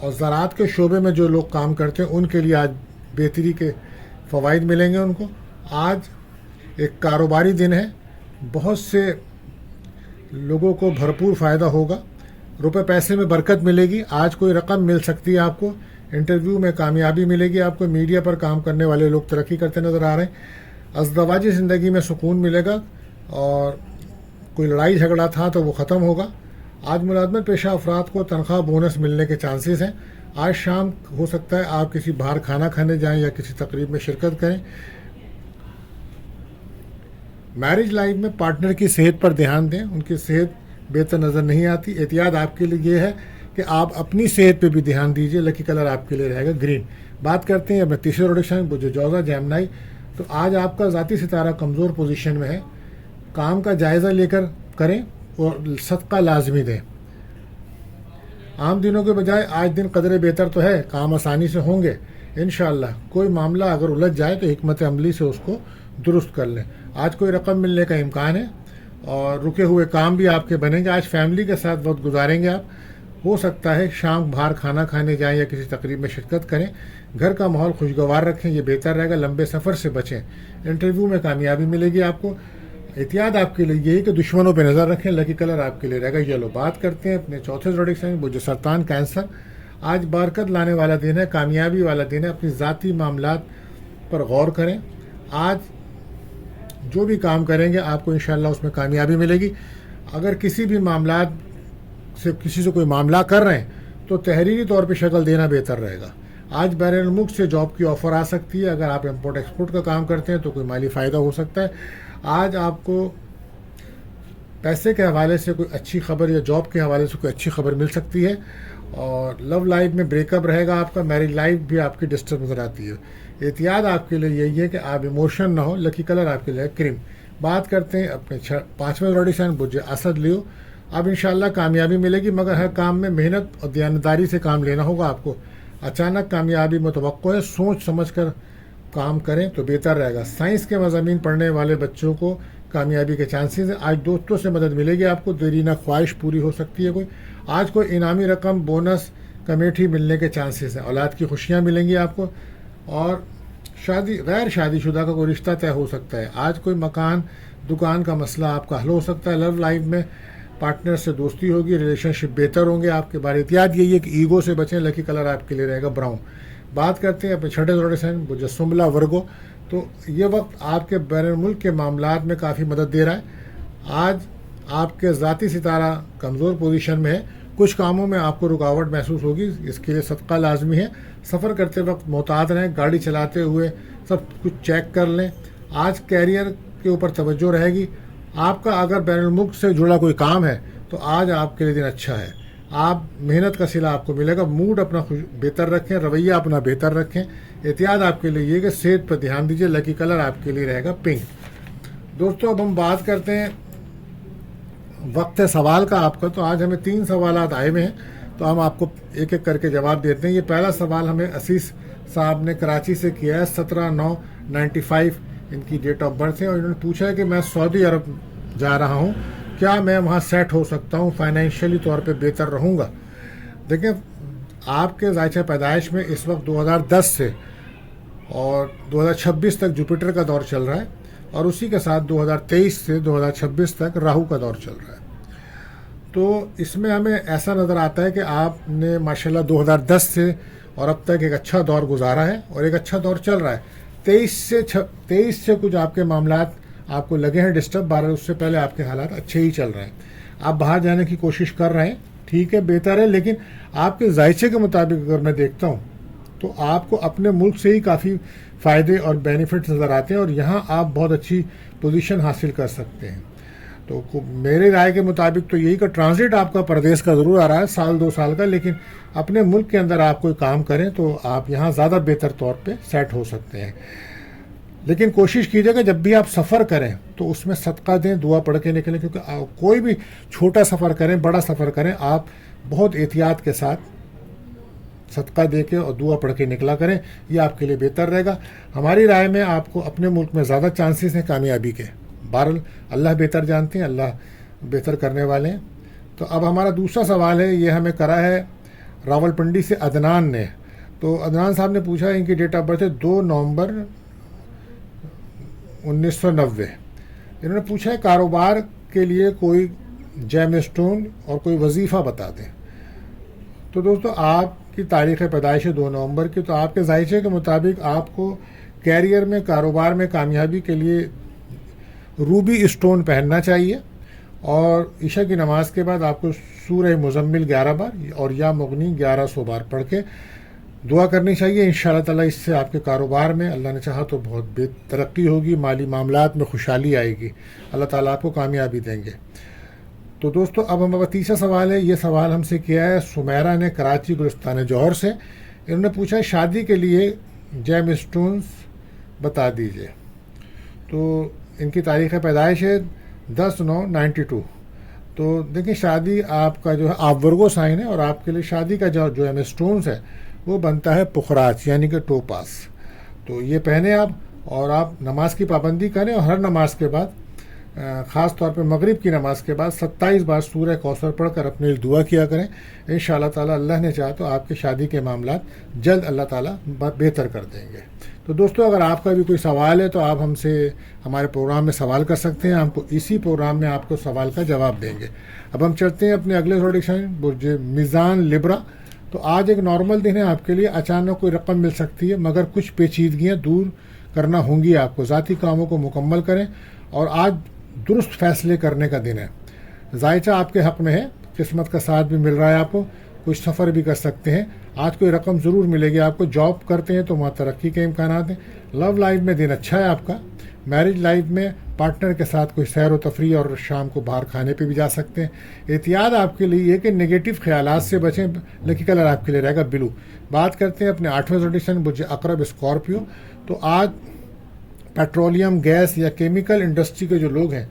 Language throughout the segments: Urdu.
اور زراعت کے شعبے میں جو لوگ کام کرتے ہیں ان کے لیے آج بہتری کے فوائد ملیں گے ان کو. آج ایک کاروباری دن ہے, بہت سے لوگوں کو بھرپور فائدہ ہوگا, روپے پیسے میں برکت ملے گی. آج کوئی رقم مل سکتی ہے آپ کو, انٹرویو میں کامیابی ملے گی آپ کو, میڈیا پر کام کرنے والے لوگ ترقی کرتے نظر آ رہے ہیں. ازدواجی زندگی میں سکون ملے گا اور کوئی لڑائی جھگڑا تھا تو وہ ختم ہوگا. آج ملازمت پیشہ افراد کو تنخواہ بونس ملنے کے چانسز ہیں. آج شام ہو سکتا ہے آپ کسی باہر کھانا کھانے جائیں یا کسی تقریب میں شرکت کریں. میرج لائف میں پارٹنر کی صحت پر دھیان دیں, ان کی صحت بہتر نظر نہیں آتی. احتیاط آپ کے لیے یہ ہے کہ آپ اپنی صحت پہ بھی دھیان دیجیے. لکی کلر آپ کے لیے رہے گا گرین. بات کرتے ہیں اپنے تیسرے روڈیشن بج جوزا جیمنائی. تو آج آپ کا ذاتی ستارہ کمزور پوزیشن میں ہے. کام کا جائزہ لے کر کریں اور صدقہ لازمی دیں. عام دنوں کے بجائے آج دن قدرے بہتر تو ہے, کام آسانی سے ہوں گے انشاءاللہ. کوئی معاملہ اگر الجھ جائے تو حکمت عملی سے اس کو درست کر لیں. آج کوئی رقم ملنے کا امکان ہے اور رکے ہوئے کام بھی آپ کے بنیں گے. آج فیملی کے ساتھ وقت گزاریں گے آپ. ہو سکتا ہے شام باہر کھانا کھانے جائیں یا کسی تقریب میں شرکت کریں. گھر کا ماحول خوشگوار رکھیں, یہ بہتر رہے گا. لمبے سفر سے بچیں, انٹرویو میں کامیابی ملے گی آپ کو. احتیاط آپ کے لیے یہی کہ دشمنوں پہ نظر رکھیں. لکی کلر آپ کے لیے رہے گا یلو. بات کرتے ہیں اپنے چوتھے زوڈک وہ جو سرطان کینسر. آج برکت لانے والا دن ہے, کامیابی والا دن ہے. اپنی ذاتی معاملات پر غور کریں. آج جو بھی کام کریں گے آپ کو انشاءاللہ اس میں کامیابی ملے گی. اگر کسی بھی معاملات سے کسی سے کوئی معاملہ کر رہے ہیں تو تحریری طور پہ شکل دینا بہتر رہے گا. آج بیرون الملک سے جاب کی آفر آ سکتی ہے. اگر آپ امپورٹ ایکسپورٹ کا کام کرتے ہیں تو کوئی مالی فائدہ ہو سکتا ہے. آج آپ کو پیسے کے حوالے سے کوئی اچھی خبر یا جاب کے حوالے سے کوئی اچھی خبر مل سکتی ہے. اور لو لائف میں بریک اپ رہے گا آپ کا. میرج لائف بھی آپ کی ڈسٹرب نظر آتی ہے. احتیاط آپ کے لیے یہی ہے کہ آپ ایموشن نہ ہو. لکی کلر آپ کے لیے کریم. بات کرتے ہیں اپنے پانچویں روڈیشن بج اسد لیو. اب انشاءاللہ کامیابی ملے گی, مگر ہر کام میں محنت اور دیانتداری سے کام لینا ہوگا آپ کو. اچانک کامیابی متوقع ہے, سوچ سمجھ کر کام کریں تو بہتر رہے گا. سائنس کے مضامین پڑھنے والے بچوں کو کامیابی کے چانسز ہیں. آج دوستوں سے مدد ملے گی آپ کو. دیرینہ خواہش پوری ہو سکتی ہے کوئی. آج کوئی انعامی رقم بونس کمیٹی ملنے کے چانسز ہیں. اولاد کی خوشیاں ملیں گی آپ کو. اور غیر شادی شدہ کا کوئی رشتہ طے ہو سکتا ہے. آج کوئی مکان دکان کا مسئلہ آپ کا حل ہو سکتا ہے. لو لائف میں پارٹنر سے دوستی ہوگی, ریلیشن شپ بہتر ہوں گے آپ کے بارے. احتیاط یہی ہے کہ ایگو سے بچیں. لکی کلر آپ کے لیے رہے گا براؤن. بات کرتے ہیں اپنے چھٹے روڈیشن جو سمبلا ورگو. تو یہ وقت آپ کے بیرون ملک کے معاملات میں کافی مدد دے رہا ہے. آج آپ کے ذاتی ستارہ کمزور پوزیشن میں ہے. کچھ کاموں میں آپ کو رکاوٹ محسوس ہوگی, اس کے لیے صدقہ لازمی ہے. سفر کرتے وقت محتاط رہیں. گاڑی چلاتے ہوئے سب کچھ چیک کر لیں. آج کیریئر کے اوپر توجہ رہے گی. آپ کا اگر بین الملک سے جڑا کوئی کام ہے تو آج آپ کے لیے دن اچھا ہے. آپ محنت کا صلہ آپ کو ملے گا. موڈ اپنا بہتر رکھیں, رویہ اپنا بہتر رکھیں. احتیاط آپ کے لیے یہ کہ صحت پر دھیان دیجیے. لکی کلر آپ کے لیے رہے گا پنک. دوستو اب ہم بات کرتے ہیں وقت سوال کا آپ کا. تو آج ہمیں 3 سوالات آئے ہوئے ہیں, تو ہم آپ کو ایک ایک کر کے جواب دیتے ہیں. یہ پہلا سوال ہمیں اسیس صاحب نے کراچی سے کیا ہے. 17/9/95 ان کی ڈیٹ آف برتھ ہے, اور انہوں نے پوچھا ہے کہ میں سعودی عرب جا رہا ہوں, کیا میں وہاں سیٹ ہو سکتا ہوں, فائنینشلی طور پہ بہتر رہوں گا. دیکھیں آپ کے ذائقہ پیدائش میں اس وقت 2010 سے اور 2026 تک جوپیٹر کا دور چل رہا ہے, اور اسی کے ساتھ 2023 سے 2026 تک راہو کا دور چل رہا ہے. تو اس میں ہمیں ایسا نظر آتا ہے کہ آپ نے ماشاءاللہ 2010 سے اور اب تک ایک اچھا دور گزارا ہے اور ایک اچھا دور چل رہا ہے. 23 سے کچھ آپ کے معاملات آپ کو لگے ہیں ڈسٹرب. 12 اس سے پہلے آپ کے حالات اچھے ہی چل رہے ہیں. آپ باہر جانے کی کوشش کر رہے ہیں, ٹھیک ہے, بہتر ہے, لیکن آپ کے ذائقے کے مطابق اگر میں دیکھتا ہوں تو آپ کو اپنے ملک سے ہی کافی فائدے اور بینیفٹس نظر آتے ہیں, اور یہاں آپ بہت اچھی پوزیشن حاصل کر سکتے ہیں. تو میرے رائے کے مطابق تو یہی کہ ٹرانزٹ آپ کا پردیس کا ضرور آ رہا ہے 1-2 سال کا, لیکن اپنے ملک کے اندر آپ کوئی کام کریں تو آپ یہاں زیادہ بہتر طور پہ سیٹ ہو سکتے ہیں. لیکن کوشش کیجیے گا جب بھی آپ سفر کریں تو اس میں صدقہ دیں, دعا پڑھ کے نکلیں, کیونکہ کوئی بھی چھوٹا سفر کریں بڑا سفر کریں آپ بہت احتیاط کے ساتھ صدقہ دے کے اور دعا پڑھ کے نکلا کریں, یہ آپ کے لیے بہتر رہے گا. ہماری رائے میں آپ کو اپنے ملک میں زیادہ چانسز ہیں کامیابی کے. بہرحال اللہ بہتر جانتے ہیں, اللہ بہتر کرنے والے ہیں. تو اب ہمارا دوسرا سوال ہے، یہ ہمیں کرا ہے راولپنڈی سے عدنان نے. تو عدنان صاحب نے پوچھا ان کی ڈیٹ آف برتھ ہے 2 نومبر 1990. انہوں نے پوچھا ہے کاروبار کے لیے کوئی جیم اسٹون اور کوئی وظیفہ بتا دیں. تو دوستو آپ کی تاریخ پیدائش ہے 2 نومبر کی، تو آپ کے ذائقے کے مطابق آپ کو کیریئر میں، کاروبار میں کامیابی کے لیے روبی اسٹون پہننا چاہیے، اور عشاء کی نماز کے بعد آپ کو سورہ مزمل 11 بار اور یا مغنی 1100 بار پڑھ کے دعا کرنی چاہیے. انشاءاللہ تعالیٰ اس سے آپ کے کاروبار میں اللہ نے چاہا تو بہت بے ترقی ہوگی، مالی معاملات میں خوشحالی آئے گی، اللہ تعالیٰ آپ کو کامیابی دیں گے. تو دوستو اب ہمارا تیسرا سوال ہے، یہ سوال ہم سے کیا ہے سمیرہ نے کراچی گلستان جوہر سے. انہوں نے پوچھا ہے شادی کے لیے جیم اسٹونز بتا دیجئے. تو ان کی تاریخ پیدائش ہے 10/9/92. تو دیکھیں شادی آپ کا جو ہے آپ ورگو سائن ہے، اور آپ کے لیے شادی کا جو جیم اسٹونز ہے وہ بنتا ہے پخراج یعنی کہ ٹوپاس. تو یہ پہنے آپ، اور آپ نماز کی پابندی کریں، اور ہر نماز کے بعد خاص طور پہ مغرب کی نماز کے بعد 27 بار سورہ کوثر پڑھ کر اپنے لیے دعا کیا کریں. انشاءاللہ تعالیٰ اللہ نے چاہا تو آپ کے شادی کے معاملات جلد اللہ تعالیٰ بہتر کر دیں گے. تو دوستو اگر آپ کا بھی کوئی سوال ہے تو آپ ہم سے ہمارے پروگرام میں سوال کر سکتے ہیں، ہم کو اسی پروگرام میں آپ کو سوال کا جواب دیں گے. اب ہم چلتے ہیں اپنے اگلے پروڈکشن برج میزان لبرا. تو آج ایک نارمل دن ہے آپ کے لیے، اچانک کوئی رقم مل سکتی ہے، مگر کچھ پیچیدگیاں دور کرنا ہوں گی آپ کو. ذاتی کاموں کو مکمل کریں، اور آج درست فیصلے کرنے کا دن ہے. ذائچہ آپ کے حق میں ہے، قسمت کا ساتھ بھی مل رہا ہے آپ کو، کچھ سفر بھی کر سکتے ہیں. آج کوئی رقم ضرور ملے گی آپ کو. جاب کرتے ہیں تو وہاں ترقی کے امکانات ہیں. لو لائف میں دن اچھا ہے آپ کا. میرج لائف میں پارٹنر کے ساتھ کوئی سیر و تفریح اور شام کو باہر کھانے پہ بھی جا سکتے ہیں. احتیاط آپ کے لیے یہ کہ نگیٹو خیالات سے بچیں. لکی کلر آپ کے لیے رہے گا بلو. بات کرتے ہیں اپنے 8ویں زوڈیشن برج عقرب اسکارپیو. تو آج پیٹرولیم، گیس یا کیمیکل انڈسٹری کے جو لوگ ہیں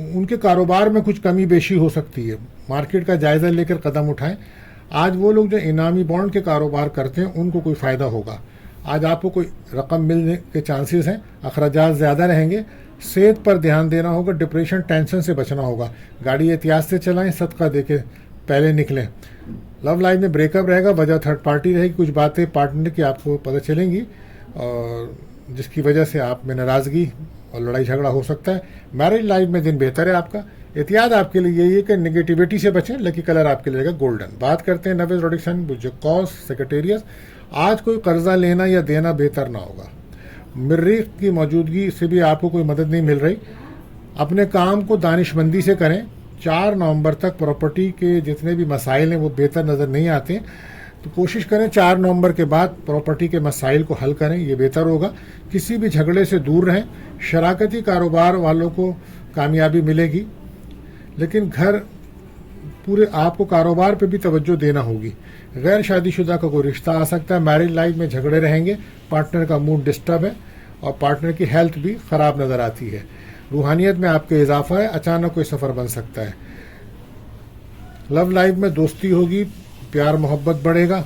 ان کے کاروبار میں کچھ کمی بیشی ہو سکتی ہے. مارکیٹ کا جائزہ لے کر قدم اٹھائیں. آج وہ لوگ جو انعامی بانڈ کے کاروبار کرتے ہیں ان کو کوئی فائدہ ہوگا. آج آپ کو کوئی رقم ملنے کے چانسز ہیں. اخراجات زیادہ رہیں گے. صحت پر دھیان دینا ہوگا. ڈپریشن، ٹینشن سے بچنا ہوگا. گاڑی احتیاط سے چلائیں. صدقہ دے کے پہلے نکلیں. لو لائف میں بریک اپ رہے گا. وجہ تھرڈ پارٹی رہے گی. کچھ باتیں پارٹنر کی آپ کو پتہ چلیں گی اور جس کی وجہ سے آپ میں ناراضگی اور لڑائی جھگڑا ہو سکتا ہے. میرج لائف میں دن بہتر ہے آپ کا. احتیاط آپ کے لیے یہی ہے کہ نگیٹیوٹی سے بچیں. لکی کلر آپ کے لیے گا گولڈن. بات کرتے ہیں 90 روڈکشن برج قوس سیکریٹریس. آج کوئی قرضہ لینا یا دینا بہتر نہ ہوگا. مریخ کی موجودگی سے بھی آپ کو کوئی مدد نہیں مل رہی. اپنے کام کو دانش مندی سے کریں. 4 نومبر تک پراپرٹی کے جتنے بھی مسائل ہیں وہ بہتر نظر نہیں آتے. تو کوشش کریں 4 نومبر کے بعد پراپرٹی کے مسائل کو حل کریں. یہ بہتر ہوگا. کسی بھی جھگڑے سے دور رہیں. شراکتی کاروبار والوں کو کامیابی ملے گی، لیکن گھر پورے آپ کو کاروبار پہ بھی توجہ دینا ہوگی. غیر شادی شدہ کا کوئی رشتہ آ سکتا ہے. میرج لائف میں جھگڑے رہیں گے. پارٹنر کا موڈ ڈسٹرب ہے اور پارٹنر کی ہیلتھ بھی خراب نظر آتی ہے. روحانیت میں آپ کے اضافہ ہے. اچانک کوئی سفر بن سکتا ہے. لو لائف میں دوستی ہوگی. پیار محبت بڑھے گا.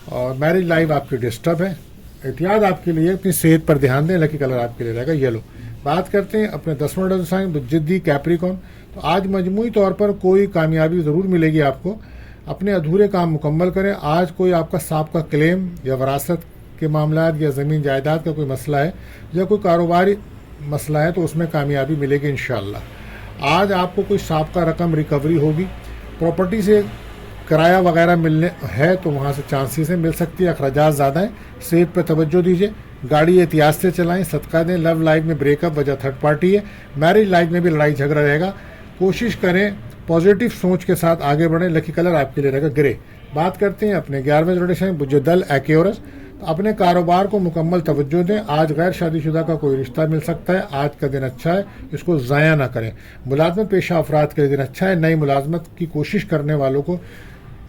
اور میرج لائف آپ کی ڈسٹرب ہے. احتیاط آپ کے لیے اپنی صحت پر دھیان دیں. لکی کلر آپ کے لیے رہے گا یلو. بات کرتے ہیں اپنے 10واں سائن جدی کیپریکون. تو آج مجموعی طور پر کوئی کامیابی ضرور ملے گی آپ کو. اپنے ادھورے کام مکمل کریں. آج کوئی آپ کا سابقہ کلیم یا وراثت کے معاملات یا زمین جائیداد کا کوئی مسئلہ ہے یا کوئی کاروباری مسئلہ ہے تو اس میں کامیابی ملے گی انشاءاللہ. آج آپ کو کوئی سابقہ رقم ریکوری ہوگی. پراپرٹی سے کرایہ وغیرہ ملنے ہے تو وہاں سے چانسز ہیں، مل سکتی ہے. اخراجات زیادہ ہیں. صحت پہ توجہ دیجیے. گاڑی احتیاط سے چلائیں. صدقہ دیں. لو لائف میں بریک اپ وجہ تھرڈ پارٹی ہے. میرج لائف میں بھی لڑائی جھگڑا رہے گا. کوشش کریں پازیٹیو سوچ کے ساتھ آگے بڑھیں. لکی کلر آپ کے لیے رہے گا گرے. بات کرتے ہیں اپنے 11ویں روڈیشن بجدل ایکیورس. اپنے کاروبار کو مکمل توجہ دیں. آج غیر شادی شدہ کا کوئی رشتہ مل سکتا ہے. آج کا دن اچھا ہے. اس کو ضائع نہ کریں. ملازمت پیشہ افراد کے دن اچھا ہے. نئی ملازمت کی کوشش کرنے والوں کو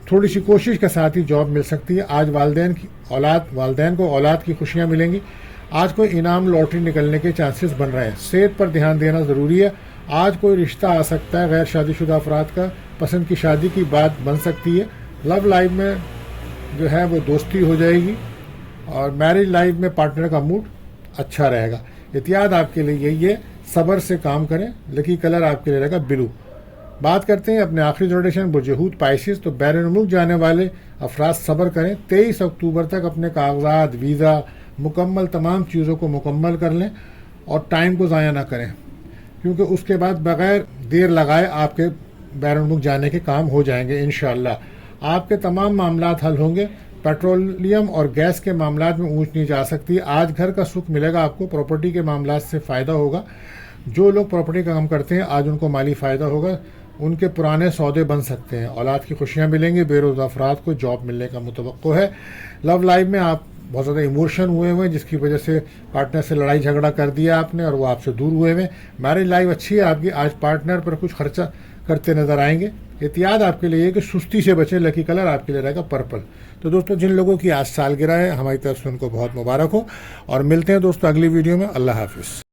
تھوڑی سی کوشش کے ساتھ ہی جاب مل سکتی ہے. آج والدین کو اولاد کی خوشیاں ملیں گی. آج کوئی انعام لاٹری نکلنے کے چانسز بن رہے ہیں. صحت پر دھیان دینا ضروری ہے. آج کوئی رشتہ آ سکتا ہے. غیر شادی شدہ افراد کا پسند کی شادی کی بات بن سکتی ہے. لو لائف میں جو ہے وہ دوستی ہو جائے گی. اور میرج لائف میں پارٹنر کا موڈ اچھا رہے گا. احتیاط آپ کے لیے یہی ہے. صبر سے کام کریں. لکی کلر آپ کے لیے رہے گا بلو. بات کرتے ہیں اپنے آخری زوڈیشن برج حوت پائسیز. تو بیرون ملک جانے والے افراد صبر کریں. 23 اکتوبر تک اپنے کاغذات، ویزا مکمل، تمام چیزوں کو مکمل کر لیں اور ٹائم کو ضائع نہ کریں، کیونکہ اس کے بعد بغیر دیر لگائے آپ کے بیرون ملک جانے کے کام ہو جائیں گے انشاءاللہ. آپ کے تمام معاملات حل ہوں گے. پیٹرولیم اور گیس کے معاملات میں اونچ نیچ آ سکتی ہے. آج گھر کا سکھ ملے گا آپ کو. پراپرٹی کے معاملات سے فائدہ ہوگا. جو لوگ پراپرٹی کا کام کرتے ہیں آج ان کو مالی فائدہ ہوگا. ان کے پرانے سودے بن سکتے ہیں. اولاد کی خوشیاں ملیں گی. بے روزگار افراد کو جاب ملنے کا متوقع ہے. لو لائف میں آپ بہت زیادہ ایموشن ہوئے ہیں، جس کی وجہ سے پارٹنر سے لڑائی جھگڑا کر دیا آپ نے اور وہ آپ سے دور ہوئے ہیں. میرج لائف اچھی ہے آپ کی. آج پارٹنر پر کچھ خرچہ کرتے نظر آئیں گے. احتیاط آپ کے لیے ہے کہ سستی سے بچیں. لکی کلر آپ کے لیے رہے گا پرپل. تو دوستوں جن لوگوں کی آج سالگرہ ہے ہماری طرف سے ان کو بہت مبارک ہو، اور ملتے ہیں دوستوں اگلی ویڈیو میں. اللہ حافظ.